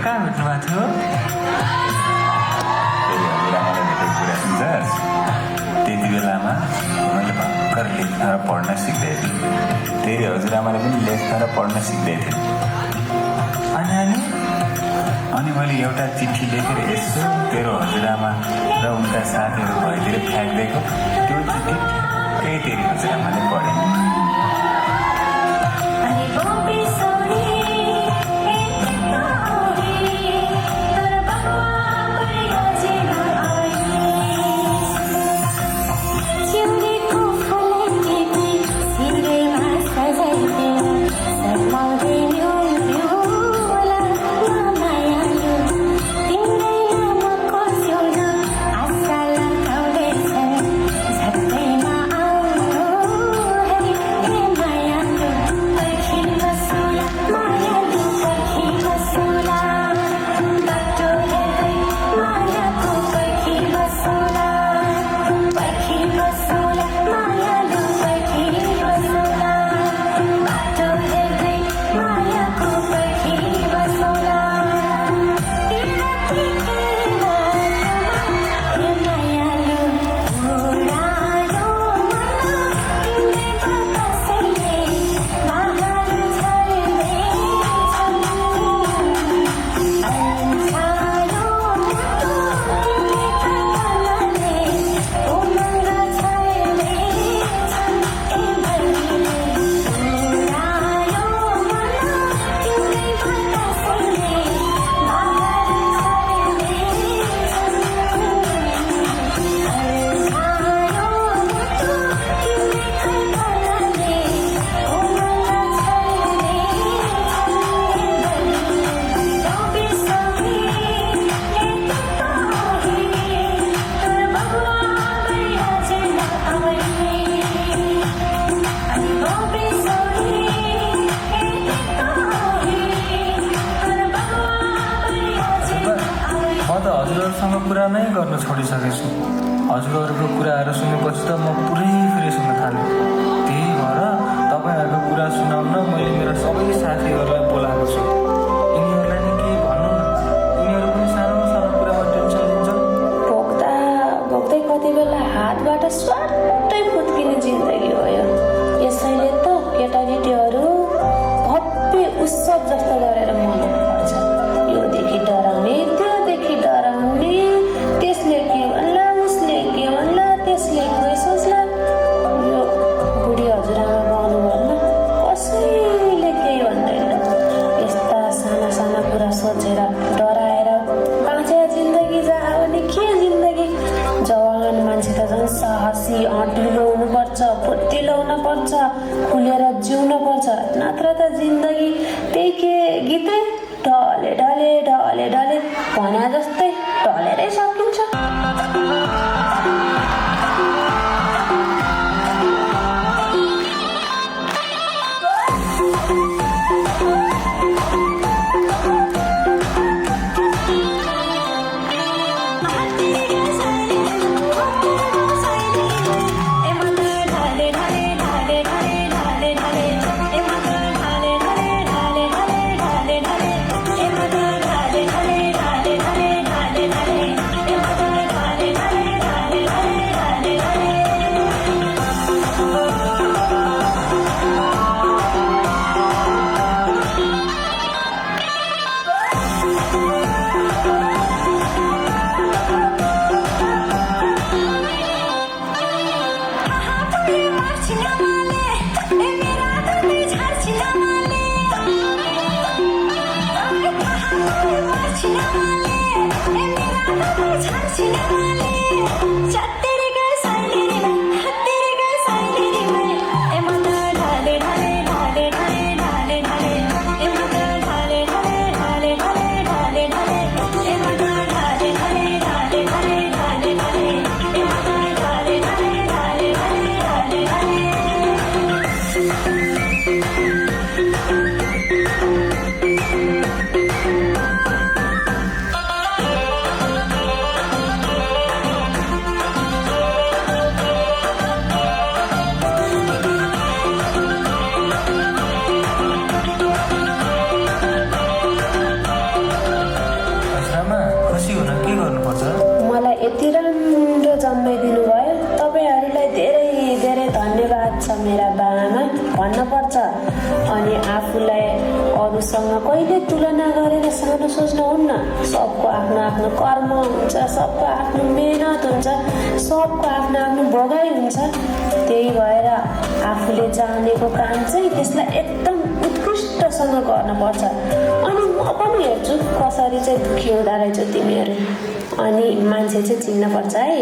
कहाँ भेट्नु भएको थियो? हजुरआमालाई भेटेको कुरा सुन्छस्? त्यति बेलामा मैले भर्खर लेख्न र पढ्न सिक्दै थिएँ। तेरि हजुरआमाले पनि लेख्न र पढ्न सिक्दै थिए। अनि मैले एउटा चिठी लेखेर यसो तेरो हजुरआमा र उनका साथीहरू भएतिर फ्याँकिदिएको। त्यो चिठी त्यही तेरि हजुरआमाले पढे। हजुरहरूसँग कुरा नै गर्न छोडिसकेछु। हजुरहरूको कुराहरू सुनेपछि त म पुरै फ्रेस हुन थालेँ। त्यही भएर तपाईँहरूको कुरा सुनाउन मैले मेरा सबै साथीहरूलाई बोलाएको छु। यिनीहरूलाई नि केही भन्नु न, यिनीहरू पनि सानो सानो कुरामा टेन्सन लिन्छन्। भोग्दा भोग्दै कति बेला हातबाट स्वाटै फुत्किने जिन्दगी हो यो। यसैले त केटाकेटीहरू भव्य उत्सव जस्तो गरेर मनाउनुपर्छ। योदेखि डराउने त्योदेखि डराउने, त्यसले के भन्ला उसले के भन्ला त्यसले के सोच्ला। यो बुढी हजुरआमा गाउनुभन्दा कसैले केही भन्दैन। यस्ता साना साना कुरा सोचेर डराएर बाँचे जिन्दगी जहाँ भने के जिन्दगी। जवान मान्छे त झन् साहसी अँटिलो हुनुपर्छ, फुर्तिलो हुनुपर्छ, खुलेर जिउनुपर्छ। नत्र त जिन्दगी त्यही के गीतै ढले ढले ढले ढले भने जस्तै ढलेरै सकिन्छ। अरूसँग कहिले तुलना गरेर सानो सोच्नुहुन्न। सबको आफ्नो आफ्नो कर्म हुन्छ, सबको आफ्नो मेहनत हुन्छ, सबको आफ्नो आफ्नो भोगाइ हुन्छ। त्यही भएर आफूले जानेको काम चाहिँ त्यसलाई एकदम उत्कृष्टसँग गर्नुपर्छ। अनि म पनि हेर्छु कसरी चाहिँ दुखी हुँदो रहेछ तिमीहरू, अनि मान्छे चाहिँ चिन्नुपर्छ है।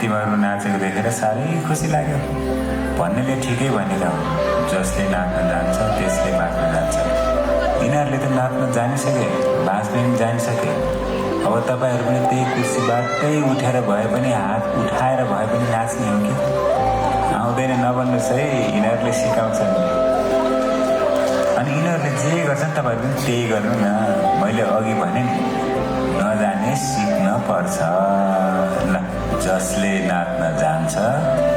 तिमीहरू नाचेको देखेर साह्रै खुसी लाग्यो। भन्नेले ठिकै भनेर हो, जसले नाच्न जान्छ त्यसले बाँच्न जान्छ। यिनीहरूले त नाच्न जानिसके, बाँच्न पनि जानिसके। अब तपाईँहरू पनि त्यही कुर्सीबाटै उठेर भए पनि, हात उठाएर भए पनि नाच्ने हो कि? आउँदैन नभन्नुहोस् है, यिनीहरूले सिकाउँछन्। अनि यिनीहरूले जे गर्छन् तपाईँहरू पनि त्यही गर्नु न। मैले अघि भने नि, नजाने सिक्न पर्छ। ल, जसले नाच्न जान्छ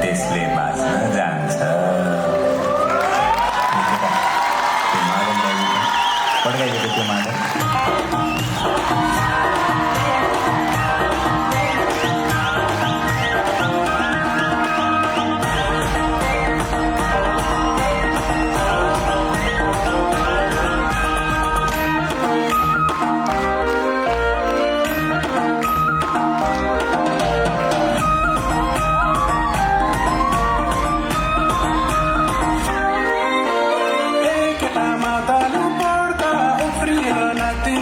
त्यसले बाँच्न जान्छ। पड्काइदिएको त्यो model Mata no porta, o frio na tem